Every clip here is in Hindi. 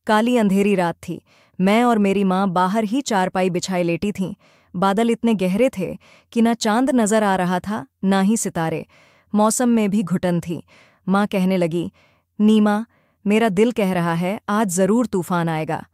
काली अंधेरी रात थी। मैं और मेरी माँ बाहर ही चारपाई बिछाए लेटी थीं। बादल इतने गहरे थे कि ना चांद नजर आ रहा था, ना ही सितारे। मौसम में भी घुटन थी। माँ कहने लगी, नीमा, मेरा दिल कह रहा है आज जरूर तूफान आएगा।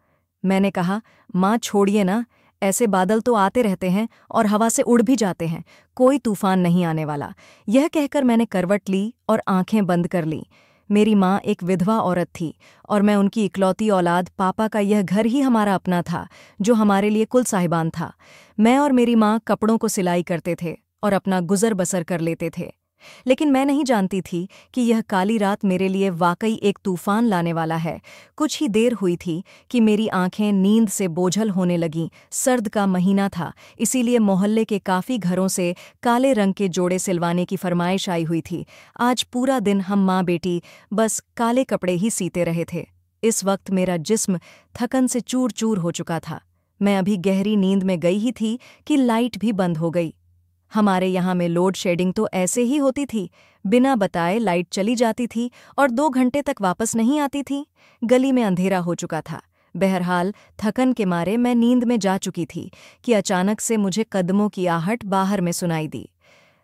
मैंने कहा, माँ छोड़िए ना, ऐसे बादल तो आते रहते हैं और हवा से उड़ भी जाते हैं, कोई तूफान नहीं आने वाला। यह कहकर मैंने करवट ली और आंखें बंद कर ली। मेरी माँ एक विधवा औरत थी और मैं उनकी इकलौती औलाद। पापा का यह घर ही हमारा अपना था, जो हमारे लिए कुल साहिबान था। मैं और मेरी माँ कपड़ों को सिलाई करते थे और अपना गुजर बसर कर लेते थे। लेकिन मैं नहीं जानती थी कि यह काली रात मेरे लिए वाकई एक तूफान लाने वाला है। कुछ ही देर हुई थी कि मेरी आंखें नींद से बोझल होने लगीं। सर्द का महीना था, इसीलिए मोहल्ले के काफ़ी घरों से काले रंग के जोड़े सिलवाने की फरमाइश आई हुई थी। आज पूरा दिन हम माँ बेटी बस काले कपड़े ही सीते रहे थे। इस वक्त मेरा जिस्म थकन से चूर चूर हो चुका था। मैं अभी गहरी नींद में गई ही थी कि लाइट भी बंद हो गई। हमारे यहाँ में लोड शेडिंग तो ऐसे ही होती थी, बिना बताए लाइट चली जाती थी और 2 घंटे तक वापस नहीं आती थी। गली में अंधेरा हो चुका था। बहरहाल थकन के मारे मैं नींद में जा चुकी थी कि अचानक से मुझे कदमों की आहट बाहर में सुनाई दी।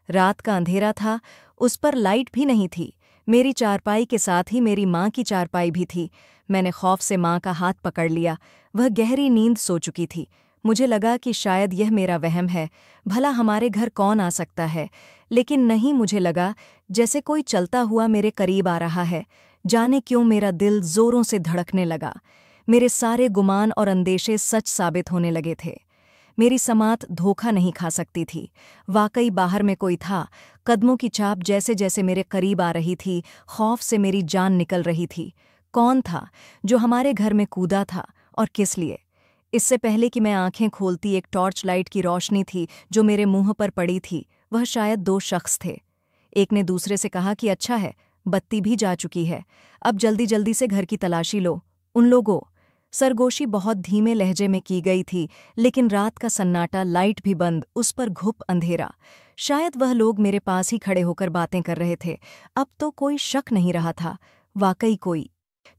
रात का अंधेरा था, उस पर लाइट भी नहीं थी। मेरी चारपाई के साथ ही मेरी माँ की चारपाई भी थी। मैंने खौफ से माँ का हाथ पकड़ लिया। वह गहरी नींद सो चुकी थी। मुझे लगा कि शायद यह मेरा वहम है, भला हमारे घर कौन आ सकता है। लेकिन नहीं, मुझे लगा जैसे कोई चलता हुआ मेरे करीब आ रहा है। जाने क्यों मेरा दिल जोरों से धड़कने लगा। मेरे सारे गुमान और अंदेशे सच साबित होने लगे थे। मेरी समात धोखा नहीं खा सकती थी। वाकई बाहर में कोई था। कदमों की चाप जैसे जैसे मेरे करीब आ रही थी, खौफ से मेरी जान निकल रही थी। कौन था जो हमारे घर में कूदा था और किस लिए? इससे पहले कि मैं आंखें खोलती, एक टॉर्च लाइट की रोशनी थी जो मेरे मुंह पर पड़ी थी। वह शायद 2 शख्स थे। एक ने दूसरे से कहा कि अच्छा है, बत्ती भी जा चुकी है, अब जल्दी जल्दी से घर की तलाशी लो। उन लोगों सरगोशी बहुत धीमे लहजे में की गई थी, लेकिन रात का सन्नाटा, लाइट भी बंद, उस पर घुप अंधेरा। शायद वह लोग मेरे पास ही खड़े होकर बातें कर रहे थे। अब तो कोई शक नहीं रहा था, वाकई कोई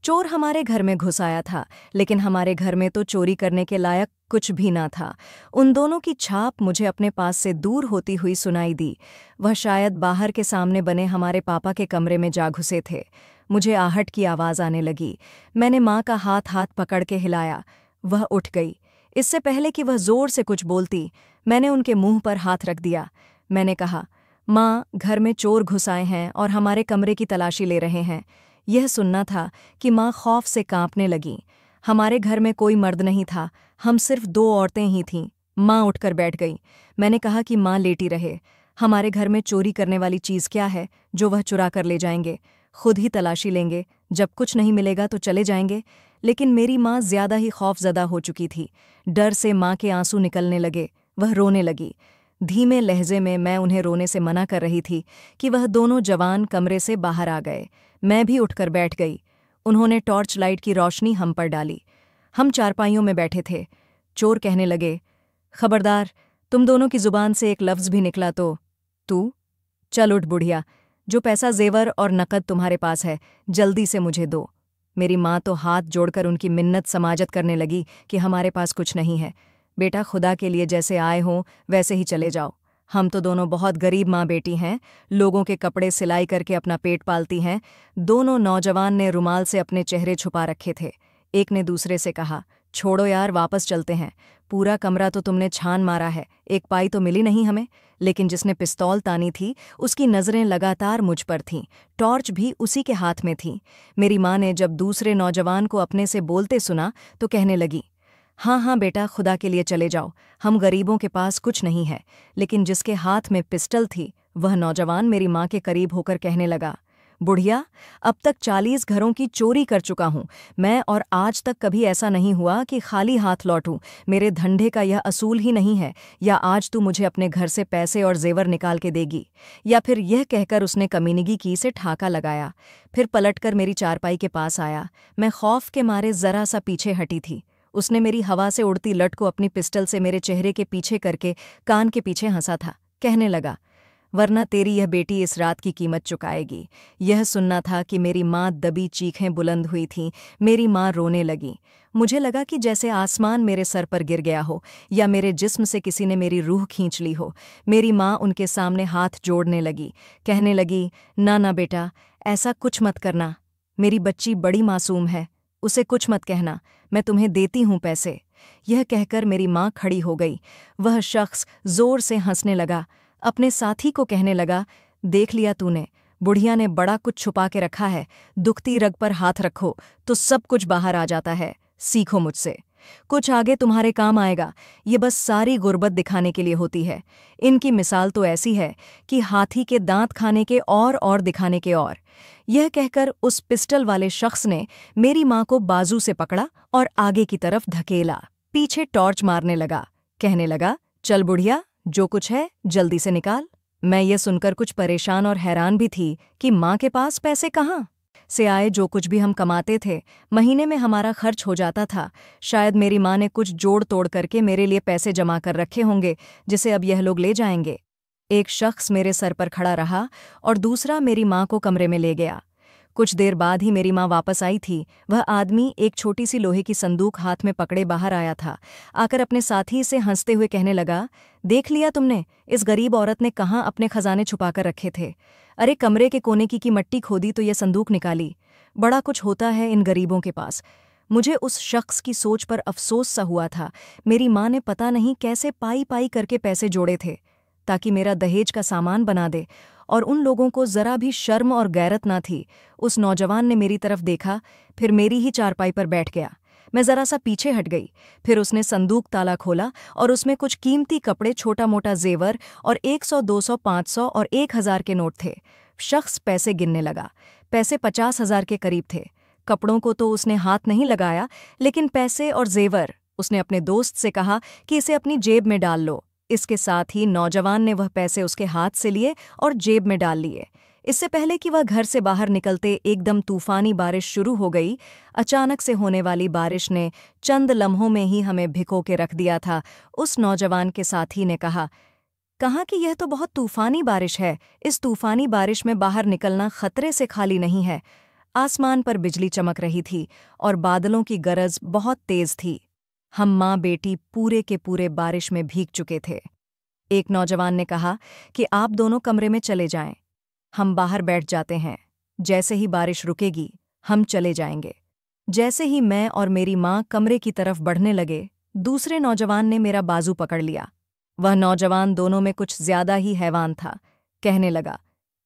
चोर हमारे घर में घुस आया था। लेकिन हमारे घर में तो चोरी करने के लायक कुछ भी ना था। उन दोनों की छाप मुझे अपने पास से दूर होती हुई सुनाई दी। वह शायद बाहर के सामने बने हमारे पापा के कमरे में जा घुसे थे। मुझे आहट की आवाज़ आने लगी। मैंने माँ का हाथ हाथ पकड़ के हिलाया। वह उठ गई। इससे पहले कि वह जोर से कुछ बोलती, मैंने उनके मुंह पर हाथ रख दिया। मैंने कहा, माँ, घर में चोर घुस आए हैं और हमारे कमरे की तलाशी ले रहे हैं। यह सुनना था कि माँ खौफ से कांपने लगीं। हमारे घर में कोई मर्द नहीं था, हम सिर्फ 2 औरतें ही थीं। माँ उठकर बैठ गई। मैंने कहा कि माँ लेटी रहे। हमारे घर में चोरी करने वाली चीज़ क्या है जो वह चुरा कर ले जाएंगे? खुद ही तलाशी लेंगे, जब कुछ नहीं मिलेगा तो चले जाएंगे। लेकिन मेरी माँ ज्यादा ही खौफजदा हो चुकी थी। डर से माँ के आंसू निकलने लगे। वह रोने लगी। धीमे लहजे में मैं उन्हें रोने से मना कर रही थी कि वह दोनों जवान कमरे से बाहर आ गए। मैं भी उठकर बैठ गई। उन्होंने टॉर्च लाइट की रोशनी हम पर डाली। हम चारपाइयों में बैठे थे। चोर कहने लगे, खबरदार, तुम दोनों की जुबान से एक लफ्ज़ भी निकला तो तू चल उठ बुढ़िया, जो पैसा जेवर और नकद तुम्हारे पास है जल्दी से मुझे दो। मेरी माँ तो हाथ जोड़कर उनकी मिन्नत समाजत करने लगी कि हमारे पास कुछ नहीं है। बेटा, खुदा के लिए जैसे आए हों वैसे ही चले जाओ। हम तो दोनों बहुत गरीब माँ बेटी हैं, लोगों के कपड़े सिलाई करके अपना पेट पालती हैं। दोनों नौजवान ने रुमाल से अपने चेहरे छुपा रखे थे। एक ने दूसरे से कहा, छोड़ो यार, वापस चलते हैं। पूरा कमरा तो तुमने छान मारा है, एक पाई तो मिली नहीं हमें। लेकिन जिसने पिस्तौल तानी थी उसकी नज़रें लगातार मुझ पर थीं। टॉर्च भी उसी के हाथ में थी। मेरी माँ ने जब दूसरे नौजवान को अपने से बोलते सुना तो कहने लगी, हाँ हाँ बेटा, खुदा के लिए चले जाओ, हम गरीबों के पास कुछ नहीं है। लेकिन जिसके हाथ में पिस्टल थी वह नौजवान मेरी माँ के करीब होकर कहने लगा, बुढ़िया, अब तक 40 घरों की चोरी कर चुका हूँ मैं, और आज तक कभी ऐसा नहीं हुआ कि खाली हाथ लौटूं। मेरे धंधे का यह असूल ही नहीं है। या आज तू मुझे अपने घर से पैसे और जेवर निकाल के देगी, या फिर यह कहकर उसने कमीनगी की से ठाका लगाया। फिर पलटकर मेरी चारपाई के पास आया। मैं खौफ के मारे जरा सा पीछे हटी थी। उसने मेरी हवा से उड़ती लट को अपनी पिस्टल से मेरे चेहरे के पीछे करके कान के पीछे हंसा था। कहने लगा, वरना तेरी यह बेटी इस रात की कीमत चुकाएगी। यह सुनना था कि मेरी माँ दबी चीखें बुलंद हुई थीं। मेरी माँ रोने लगी। मुझे लगा कि जैसे आसमान मेरे सर पर गिर गया हो या मेरे जिस्म से किसी ने मेरी रूह खींच ली हो। मेरी माँ उनके सामने हाथ जोड़ने लगी, कहने लगी, ना ना बेटा, ऐसा कुछ मत करना। मेरी बच्ची बड़ी मासूम है, उसे कुछ मत कहना, मैं तुम्हें देती हूँ पैसे। यह कहकर मेरी माँ खड़ी हो गई। वह शख्स जोर से हंसने लगा। अपने साथी को कहने लगा, देख लिया तूने, बुढ़िया ने बड़ा कुछ छुपा के रखा है। दुखती रग पर हाथ रखो तो सब कुछ बाहर आ जाता है। सीखो मुझसे, कुछ आगे तुम्हारे काम आएगा। ये बस सारी गुर्बत दिखाने के लिए होती है। इनकी मिसाल तो ऐसी है कि हाथी के दांत खाने के और दिखाने के और। यह कहकर उस पिस्टल वाले शख्स ने मेरी माँ को बाजू से पकड़ा और आगे की तरफ धकेला। पीछे टॉर्च मारने लगा, कहने लगा, चल बुढ़िया, जो कुछ है जल्दी से निकाल। मैं ये सुनकर कुछ परेशान और हैरान भी थी कि माँ के पास पैसे कहाँ से आए। जो कुछ भी हम कमाते थे महीने में हमारा खर्च हो जाता था। शायद मेरी माँ ने कुछ जोड़ तोड़ करके मेरे लिए पैसे जमा कर रखे होंगे, जिसे अब यह लोग ले जाएंगे। एक शख्स मेरे सर पर खड़ा रहा और दूसरा मेरी माँ को कमरे में ले गया। कुछ देर बाद ही मेरी माँ वापस आई थी। वह आदमी एक छोटी सी लोहे की संदूक हाथ में पकड़े बाहर आया था। आकर अपने साथी से हंसते हुए कहने लगा, देख लिया तुमने, इस गरीब औरत ने कहाँ अपने खजाने छुपाकर रखे थे। अरे कमरे के कोने की मट्टी खोदी तो यह संदूक निकाली। बड़ा कुछ होता है इन गरीबों के पास। मुझे उस शख्स की सोच पर अफसोस सा हुआ था। मेरी माँ ने पता नहीं कैसे पाई पाई करके पैसे जोड़े थे ताकि मेरा दहेज का सामान बना दे, और उन लोगों को जरा भी शर्म और गैरत ना थी। उस नौजवान ने मेरी तरफ देखा, फिर मेरी ही चारपाई पर बैठ गया। मैं जरा सा पीछे हट गई। फिर उसने संदूक ताला खोला और उसमें कुछ कीमती कपड़े, छोटा मोटा जेवर और 100, 200, 500 और 1000 के नोट थे। शख्स पैसे गिनने लगा। पैसे 50,000 के करीब थे। कपड़ों को तो उसने हाथ नहीं लगाया, लेकिन पैसे और जेवर उसने अपने दोस्त से कहा कि इसे अपनी जेब में डाल लो। इसके साथ ही नौजवान ने वह पैसे उसके हाथ से लिए और जेब में डाल लिए। इससे पहले कि वह घर से बाहर निकलते एकदम तूफानी बारिश शुरू हो गई। अचानक से होने वाली बारिश ने चंद लम्हों में ही हमें भिगो के रख दिया था। उस नौजवान के साथी ने कहा कि यह तो बहुत तूफानी बारिश है। इस तूफानी बारिश में बाहर निकलना खतरे से खाली नहीं है। आसमान पर बिजली चमक रही थी और बादलों की गरज बहुत तेज थी। हम माँ बेटी पूरे के पूरे बारिश में भीग चुके थे। एक नौजवान ने कहा कि आप दोनों कमरे में चले जाएं, हम बाहर बैठ जाते हैं। जैसे ही बारिश रुकेगी हम चले जाएंगे। जैसे ही मैं और मेरी माँ कमरे की तरफ बढ़ने लगे, दूसरे नौजवान ने मेरा बाजू पकड़ लिया। वह नौजवान दोनों में कुछ ज्यादा ही हैवान था। कहने लगा,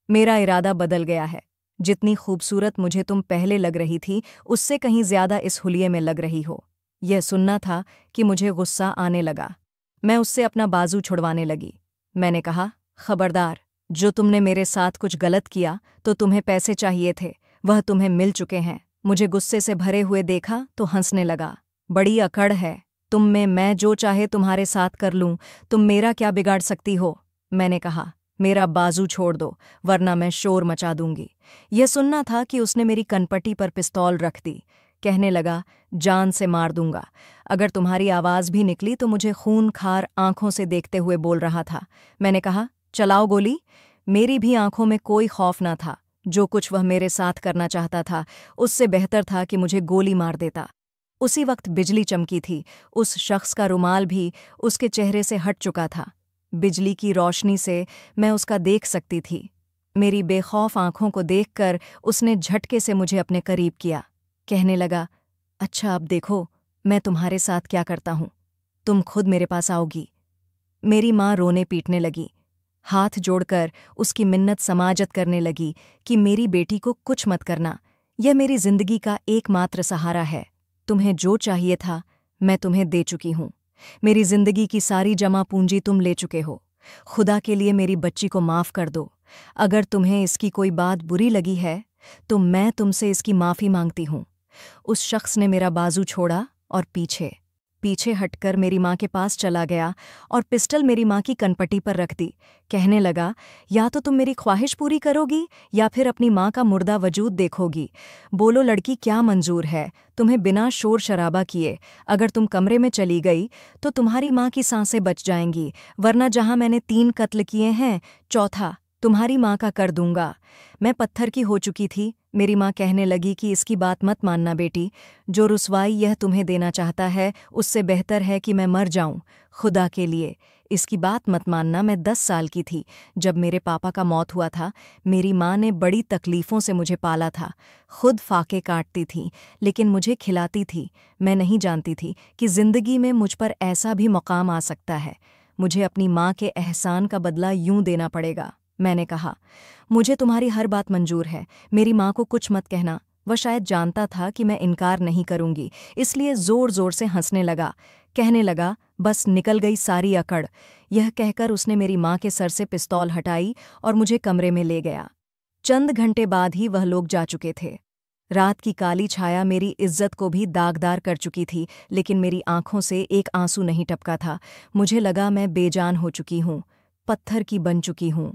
मेरा इरादा बदल गया है। जितनी खूबसूरत मुझे तुम पहले लग रही थी, उससे कहीं ज्यादा इस हुलिये में लग रही हो। यह सुनना था कि मुझे गुस्सा आने लगा। मैं उससे अपना बाजू छुड़वाने लगी। मैंने कहा, खबरदार, जो तुमने मेरे साथ कुछ गलत किया तो तुम्हें पैसे चाहिए थे, वह तुम्हें मिल चुके हैं। मुझे गुस्से से भरे हुए देखा तो हंसने लगा। बड़ी अकड़ है तुम में, मैं जो चाहे तुम्हारे साथ कर लूं, तुम मेरा क्या बिगाड़ सकती हो। मैंने कहा, मेरा बाजू छोड़ दो वरना मैं शोर मचा दूंगी। यह सुनना था कि उसने मेरी कनपट्टी पर पिस्तौल रख दी। कहने लगा, जान से मार दूंगा। अगर तुम्हारी आवाज़ भी निकली तो मुझे खून खार आंखों से देखते हुए बोल रहा था। मैंने कहा, चलाओ गोली। मेरी भी आंखों में कोई खौफ न था। जो कुछ वह मेरे साथ करना चाहता था उससे बेहतर था कि मुझे गोली मार देता। उसी वक्त बिजली चमकी थी। उस शख्स का रुमाल भी उसके चेहरे से हट चुका था। बिजली की रोशनी से मैं उसका देख सकती थी। मेरी बेखौफ आंखों को देखकर उसने झटके से मुझे अपने करीब किया। कहने लगा, अच्छा अब देखो मैं तुम्हारे साथ क्या करता हूँ, तुम खुद मेरे पास आओगी। मेरी माँ रोने पीटने लगी, हाथ जोड़कर उसकी मिन्नत समाजत करने लगी कि मेरी बेटी को कुछ मत करना, यह मेरी जिंदगी का एकमात्र सहारा है। तुम्हें जो चाहिए था मैं तुम्हें दे चुकी हूँ। मेरी जिंदगी की सारी जमा पूंजी तुम ले चुके हो। खुदा के लिए मेरी बच्ची को माफ़ कर दो। अगर तुम्हें इसकी कोई बात बुरी लगी है तो मैं तुमसे इसकी माफ़ी मांगती हूँ। उस शख्स ने मेरा बाजू छोड़ा और पीछे पीछे हटकर मेरी माँ के पास चला गया और पिस्टल मेरी माँ की कनपटी पर रख दी। कहने लगा, या तो तुम मेरी ख्वाहिश पूरी करोगी या फिर अपनी माँ का मुर्दा वजूद देखोगी। बोलो लड़की, क्या मंजूर है तुम्हें बिना शोर शराबा किए? अगर तुम कमरे में चली गई तो तुम्हारी माँ की सांसें बच जाएंगी, वरना जहाँ मैंने 3 कत्ल किए हैं, चौथा तुम्हारी माँ का कर दूंगा। मैं पत्थर की हो चुकी थी। मेरी माँ कहने लगी कि इसकी बात मत मानना बेटी, जो रुसवाई यह तुम्हें देना चाहता है उससे बेहतर है कि मैं मर जाऊं। खुदा के लिए इसकी बात मत मानना। मैं 10 साल की थी जब मेरे पापा का मौत हुआ था। मेरी माँ ने बड़ी तकलीफ़ों से मुझे पाला था। खुद फाके काटती थी लेकिन मुझे खिलाती थी। मैं नहीं जानती थी कि ज़िंदगी में मुझ पर ऐसा भी मकाम आ सकता है। मुझे अपनी माँ के एहसान का बदला यूं देना पड़ेगा। मैंने कहा, मुझे तुम्हारी हर बात मंजूर है, मेरी माँ को कुछ मत कहना। वह शायद जानता था कि मैं इनकार नहीं करूंगी, इसलिए जोर जोर से हंसने लगा। कहने लगा, बस निकल गई सारी अकड़। यह कहकर उसने मेरी माँ के सर से पिस्तौल हटाई और मुझे कमरे में ले गया। चंद घंटे बाद ही वह लोग जा चुके थे। रात की काली छाया मेरी इज्जत को भी दागदार कर चुकी थी, लेकिन मेरी आंखों से एक आंसू नहीं टपका था। मुझे लगा मैं बेजान हो चुकी हूँ, पत्थर की बन चुकी हूँ।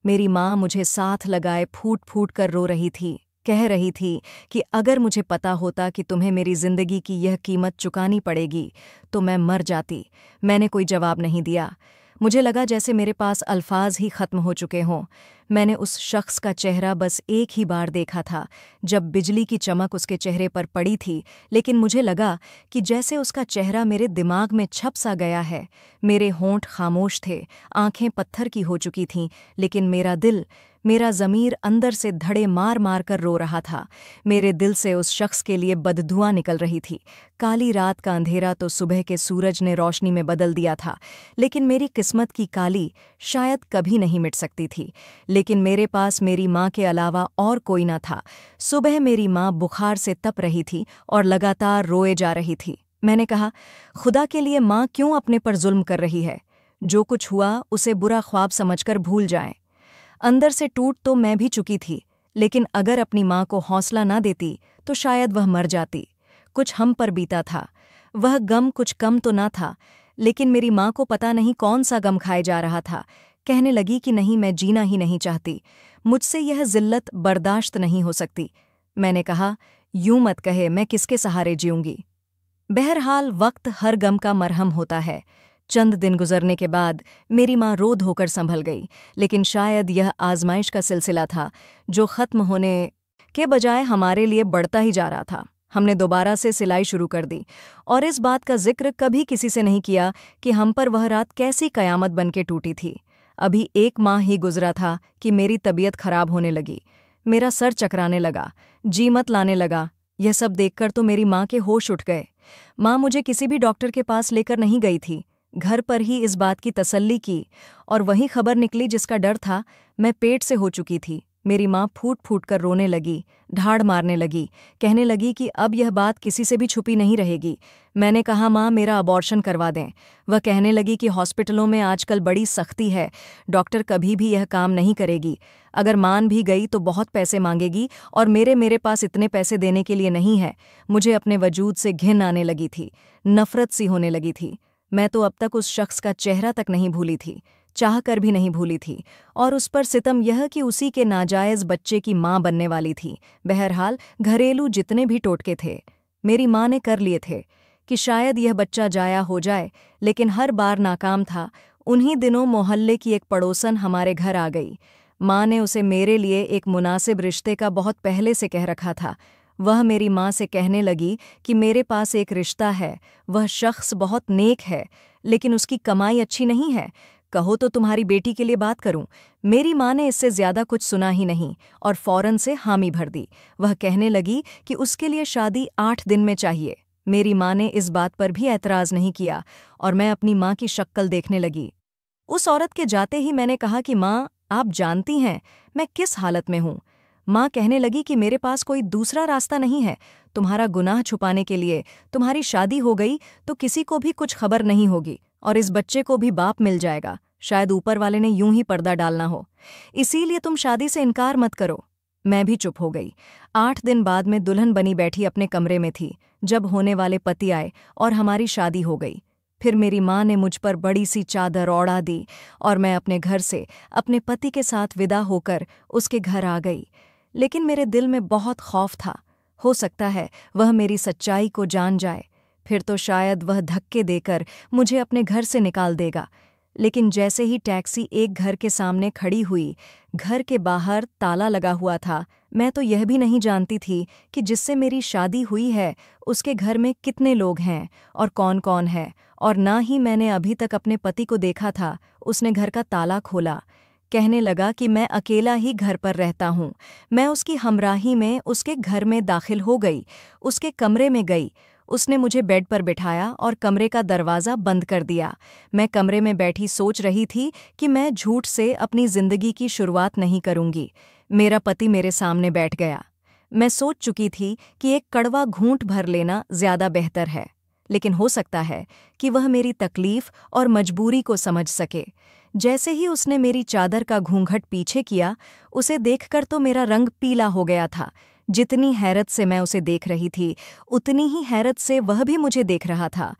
मेरी माँ मुझे साथ लगाए फूट फूट कर रो रही थी। कह रही थी कि अगर मुझे पता होता कि तुम्हें मेरी जिंदगी की यह कीमत चुकानी पड़ेगी तो मैं मर जाती। मैंने कोई जवाब नहीं दिया। मुझे लगा जैसे मेरे पास अल्फाज ही ख़त्म हो चुके हों। मैंने उस शख्स का चेहरा बस एक ही बार देखा था, जब बिजली की चमक उसके चेहरे पर पड़ी थी, लेकिन मुझे लगा कि जैसे उसका चेहरा मेरे दिमाग में छप सा गया है। मेरे होंठ खामोश थे, आंखें पत्थर की हो चुकी थीं, लेकिन मेरा दिल, मेरा ज़मीर अंदर से धड़े मार मार कर रो रहा था। मेरे दिल से उस शख्स के लिए बददुआ निकल रही थी। काली रात का अंधेरा तो सुबह के सूरज ने रोशनी में बदल दिया था, लेकिन मेरी किस्मत की काली शायद कभी नहीं मिट सकती थी। लेकिन मेरे पास मेरी माँ के अलावा और कोई न था। सुबह मेरी माँ बुखार से तप रही थी और लगातार रोए जा रही थी। मैंने कहा, खुदा के लिए माँ क्यों अपने पर जुल्म कर रही है? जो कुछ हुआ उसे बुरा ख्वाब समझकर भूल जाएं। अंदर से टूट तो मैं भी चुकी थी, लेकिन अगर अपनी माँ को हौसला ना देती तो शायद वह मर जाती। कुछ हम पर बीता था। वह गम कुछ कम तो ना था, लेकिन मेरी माँ को पता नहीं कौन सा गम खाए जा रहा था। कहने लगी कि नहीं, मैं जीना ही नहीं चाहती, मुझसे यह जिल्लत बर्दाश्त नहीं हो सकती। मैंने कहा, यूं मत कहे, मैं किसके सहारे जीऊंगी? बहरहाल वक्त हर गम का मरहम होता है। चंद दिन गुजरने के बाद मेरी माँ रो धोकर संभल गई, लेकिन शायद यह आजमाइश का सिलसिला था जो ख़त्म होने के बजाय हमारे लिए बढ़ता ही जा रहा था। हमने दोबारा से सिलाई शुरू कर दी और इस बात का जिक्र कभी किसी से नहीं किया कि हम पर वह रात कैसी कयामत बनके टूटी थी। अभी 1 माह ही गुजरा था कि मेरी तबीयत खराब होने लगी। मेरा सर चकराने लगा, जी मत लाने लगा। यह सब देखकर तो मेरी माँ के होश उठ गए। माँ मुझे किसी भी डॉक्टर के पास लेकर नहीं गई थी। घर पर ही इस बात की तसल्ली की और वही खबर निकली जिसका डर था। मैं पेट से हो चुकी थी। मेरी माँ फूट फूट कर रोने लगी, ढाड़ मारने लगी, कहने लगी कि अब यह बात किसी से भी छुपी नहीं रहेगी। मैंने कहा, माँ मेरा अबॉर्शन करवा दें। वह कहने लगी कि हॉस्पिटलों में आजकल बड़ी सख्ती है, डॉक्टर कभी भी यह काम नहीं करेगी। अगर मान भी गई तो बहुत पैसे मांगेगी और मेरे पास इतने पैसे देने के लिए नहीं है। मुझे अपने वजूद से घिन आने लगी थी, नफरत सी होने लगी थी। मैं तो अब तक उस शख्स का चेहरा तक नहीं भूली थी, चाह कर भी नहीं भूली थी, और उस पर सितम यह कि उसी के नाजायज़ बच्चे की माँ बनने वाली थी। बहरहाल घरेलू जितने भी टोटके थे मेरी माँ ने कर लिए थे कि शायद यह बच्चा जाया हो जाए, लेकिन हर बार नाकाम था। उन्हीं दिनों मोहल्ले की एक पड़ोसन हमारे घर आ गई। माँ ने उसे मेरे लिए एक मुनासिब रिश्ते का बहुत पहले से कह रखा था। वह मेरी माँ से कहने लगी कि मेरे पास एक रिश्ता है, वह शख्स बहुत नेक है, लेकिन उसकी कमाई अच्छी नहीं है। कहो तो तुम्हारी बेटी के लिए बात करूं। मेरी माँ ने इससे ज्यादा कुछ सुना ही नहीं और फौरन से हामी भर दी। वह कहने लगी कि उसके लिए शादी 8 दिन में चाहिए। मेरी माँ ने इस बात पर भी ऐतराज़ नहीं किया और मैं अपनी माँ की शक्ल देखने लगी। उस औरत के जाते ही मैंने कहा कि माँ, आप जानती हैं मैं किस हालत में हूँ। माँ कहने लगी कि मेरे पास कोई दूसरा रास्ता नहीं है। तुम्हारा गुनाह छुपाने के लिए तुम्हारी शादी हो गई तो किसी को भी कुछ खबर नहीं होगी और इस बच्चे को भी बाप मिल जाएगा। शायद ऊपर वाले ने यूं ही पर्दा डालना हो, इसीलिए तुम शादी से इनकार मत करो। मैं भी चुप हो गई। 8 दिन बाद मैं दुल्हन बनी बैठी अपने कमरे में थी, जब होने वाले पति आए और हमारी शादी हो गई। फिर मेरी माँ ने मुझ पर बड़ी सी चादर ओढ़ा दी और मैं अपने घर से अपने पति के साथ विदा होकर उसके घर आ गई। लेकिन मेरे दिल में बहुत खौफ था। हो सकता है वह मेरी सच्चाई को जान जाए, फिर तो शायद वह धक्के देकर मुझे अपने घर से निकाल देगा। लेकिन जैसे ही टैक्सी एक घर के सामने खड़ी हुई, घर के बाहर ताला लगा हुआ था। मैं तो यह भी नहीं जानती थी कि जिससे मेरी शादी हुई है उसके घर में कितने लोग हैं और कौन कौन है, और ना ही मैंने अभी तक अपने पति को देखा था। उसने घर का ताला खोला, कहने लगा कि मैं अकेला ही घर पर रहता हूँ। मैं उसकी हमराही में उसके घर में दाखिल हो गई, उसके कमरे में गई। उसने मुझे बेड पर बिठाया और कमरे का दरवाज़ा बंद कर दिया। मैं कमरे में बैठी सोच रही थी कि मैं झूठ से अपनी जिंदगी की शुरुआत नहीं करूंगी। मेरा पति मेरे सामने बैठ गया। मैं सोच चुकी थी कि एक कड़वा घूंट भर लेना ज्यादा बेहतर है, लेकिन हो सकता है कि वह मेरी तकलीफ और मजबूरी को समझ सके। जैसे ही उसने मेरी चादर का घूंघट पीछे किया, उसे देखकर तो मेरा रंग पीला हो गया था। जितनी हैरत से मैं उसे देख रही थी, उतनी ही हैरत से वह भी मुझे देख रहा था।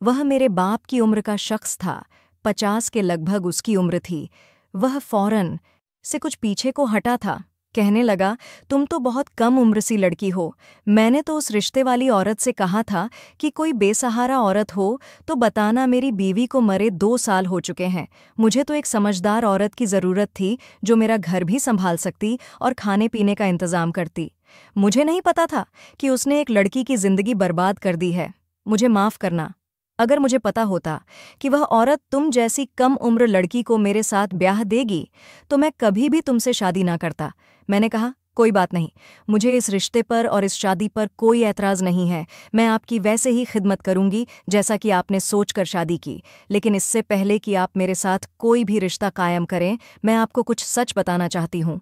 वह मेरे बाप की उम्र का शख्स था, 50 के लगभग उसकी उम्र थी। वह फौरन से कुछ पीछे को हटा था, कहने लगा, तुम तो बहुत कम उम्र सी लड़की हो। मैंने तो उस रिश्ते वाली औरत से कहा था कि कोई बेसहारा औरत हो तो बताना, मेरी बीवी को मरे 2 साल हो चुके हैं। मुझे तो एक समझदार औरत की ज़रूरत थी जो मेरा घर भी संभाल सकती और खाने पीने का इंतज़ाम करती। मुझे नहीं पता था कि उसने एक लड़की की जिंदगी बर्बाद कर दी है। मुझे माफ़ करना। अगर मुझे पता होता कि वह औरत तुम जैसी कम उम्र लड़की को मेरे साथ ब्याह देगी, तो मैं कभी भी तुमसे शादी ना करता। मैंने कहा, कोई बात नहीं, मुझे इस रिश्ते पर और इस शादी पर कोई ऐतराज़ नहीं है। मैं आपकी वैसे ही खिदमत करूंगी जैसा कि आपने सोचकर शादी की। लेकिन इससे पहले कि आप मेरे साथ कोई भी रिश्ता कायम करें, मैं आपको कुछ सच बताना चाहती हूँ।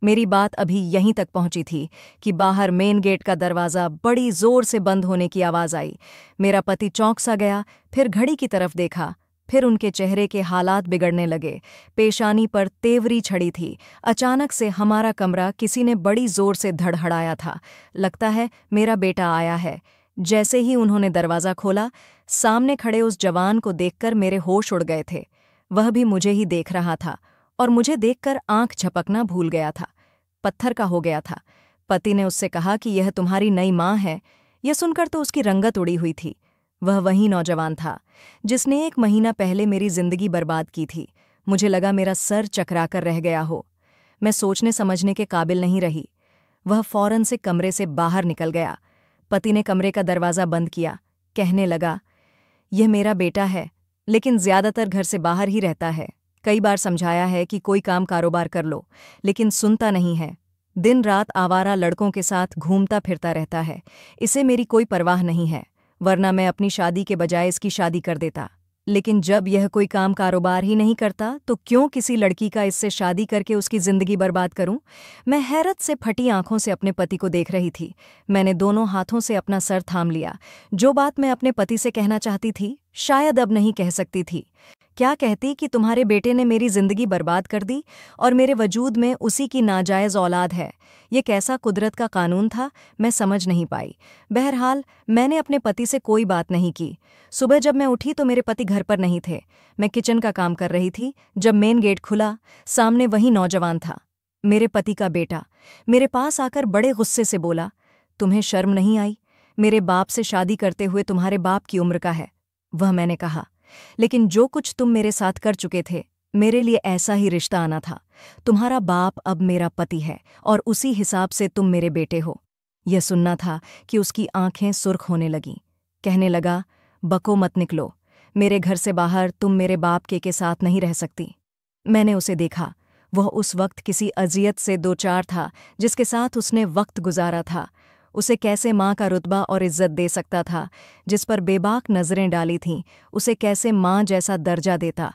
मेरी बात अभी यहीं तक पहुंची थी कि बाहर मेन गेट का दरवाज़ा बड़ी जोर से बंद होने की आवाज़ आई। मेरा पति चौंक सा गया, फिर घड़ी की तरफ देखा, फिर उनके चेहरे के हालात बिगड़ने लगे। पेशानी पर तेवरी छड़ी थी। अचानक से हमारा कमरा किसी ने बड़ी जोर से धड़हड़ाया था। लगता है मेरा बेटा आया है। जैसे ही उन्होंने दरवाज़ा खोला, सामने खड़े उस जवान को देखकर मेरे होश उड़ गए थे। वह भी मुझे ही देख रहा था और मुझे देखकर आंख झपकना भूल गया था, पत्थर का हो गया था। पति ने उससे कहा कि यह तुम्हारी नई माँ है। यह सुनकर तो उसकी रंगत उड़ी हुई थी। वह वही नौजवान था जिसने 1 महीना पहले मेरी जिंदगी बर्बाद की थी। मुझे लगा मेरा सर चकराकर रह गया हो। मैं सोचने समझने के काबिल नहीं रही। वह फौरन से कमरे से बाहर निकल गया। पति ने कमरे का दरवाज़ा बंद किया, कहने लगा, यह मेरा बेटा है, लेकिन ज्यादातर घर से बाहर ही रहता है। कई बार समझाया है कि कोई काम कारोबार कर लो, लेकिन सुनता नहीं है। दिन रात आवारा लड़कों के साथ घूमता फिरता रहता है। इसे मेरी कोई परवाह नहीं है, वरना मैं अपनी शादी के बजाय इसकी शादी कर देता। लेकिन जब यह कोई काम कारोबार ही नहीं करता, तो क्यों किसी लड़की का इससे शादी करके उसकी जिंदगी बर्बाद करूं? मैं हैरत से फटी आंखों से अपने पति को देख रही थी। मैंने दोनों हाथों से अपना सर थाम लिया। जो बात मैं अपने पति से कहना चाहती थी, शायद अब नहीं कह सकती थी। क्या कहती कि तुम्हारे बेटे ने मेरी जिंदगी बर्बाद कर दी और मेरे वजूद में उसी की नाजायज़ औलाद है। ये कैसा कुदरत का कानून था, मैं समझ नहीं पाई। बहरहाल मैंने अपने पति से कोई बात नहीं की। सुबह जब मैं उठी तो मेरे पति घर पर नहीं थे। मैं किचन का काम कर रही थी। जब मेन गेट खुला, सामने वही नौजवान था, मेरे पति का बेटा। मेरे पास आकर बड़े गुस्से से बोला, तुम्हें शर्म नहीं आई? मेरे बाप से शादी करते हुए तुम्हारे बाप की उम्र का है। वह मैंने कहा, लेकिन जो कुछ तुम मेरे साथ कर चुके थे, मेरे लिए ऐसा ही रिश्ता आना था। तुम्हारा बाप अब मेरा पति है और उसी हिसाब से तुम मेरे बेटे हो। यह सुनना था कि उसकी आंखें सुर्ख होने लगीं। कहने लगा, बको मत निकलो, मेरे घर से बाहर तुम मेरे बाप के साथ नहीं रह सकती। मैंने उसे देखा। वह उस वक्त किसी अजियत से दो चार था जिसके साथ उसने वक्त गुजारा था। उसे कैसे माँ का रुतबा और इज्जत दे सकता था, जिस पर बेबाक नज़रें डाली थीं, उसे कैसे माँ जैसा दर्जा देता।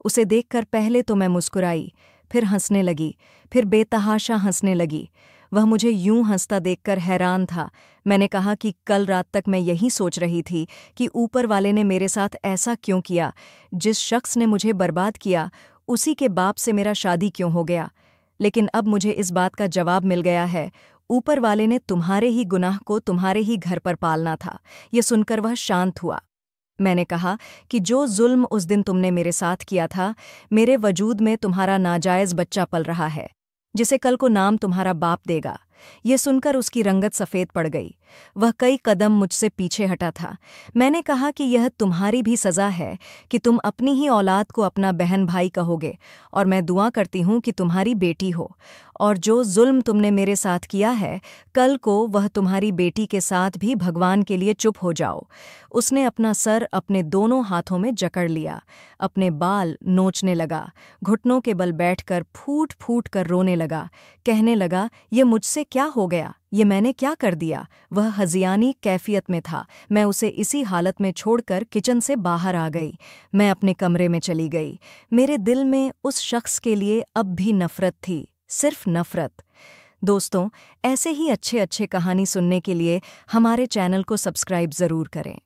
उसे देखकर पहले तो मैं मुस्कुराई, फिर हंसने लगी, फिर बेतहाशा हंसने लगी। वह मुझे यूं हंसता देखकर हैरान था। मैंने कहा कि कल रात तक मैं यही सोच रही थी कि ऊपर वाले ने मेरे साथ ऐसा क्यों किया। जिस शख्स ने मुझे बर्बाद किया, उसी के बाप से मेरा शादी क्यों हो गया। लेकिन अब मुझे इस बात का जवाब मिल गया है, ऊपर वाले ने तुम्हारे ही गुनाह को तुम्हारे ही घर पर पालना था। ये सुनकर वह शांत हुआ। मैंने कहा कि जो जुल्म उस दिन तुमने मेरे साथ किया था, मेरे वजूद में तुम्हारा नाजायज़ बच्चा पल रहा है, जिसे कल को नाम तुम्हारा बाप देगा। ये सुनकर उसकी रंगत सफ़ेद पड़ गई। वह कई कदम मुझसे पीछे हटा था। मैंने कहा कि यह तुम्हारी भी सज़ा है कि तुम अपनी ही औलाद को अपना बहन भाई कहोगे, और मैं दुआ करती हूँ कि तुम्हारी बेटी हो, और जो जुल्म तुमने मेरे साथ किया है, कल को वह तुम्हारी बेटी के साथ भी भगवान के लिए चुप हो जाओ। उसने अपना सर अपने दोनों हाथों में जकड़ लिया, अपने बाल नोचने लगा, घुटनों के बल बैठकर फूट फूट कर रोने लगा, कहने लगा, ये मुझसे क्या हो गया, ये मैंने क्या कर दिया। वह हज़ियानी कैफियत में था। मैं उसे इसी हालत में छोड़कर किचन से बाहर आ गई। मैं अपने कमरे में चली गई। मेरे दिल में उस शख्स के लिए अब भी नफ़रत थी, सिर्फ नफ़रत। दोस्तों, ऐसे ही अच्छे अच्छे कहानी सुनने के लिए हमारे चैनल को सब्सक्राइब ज़रूर करें।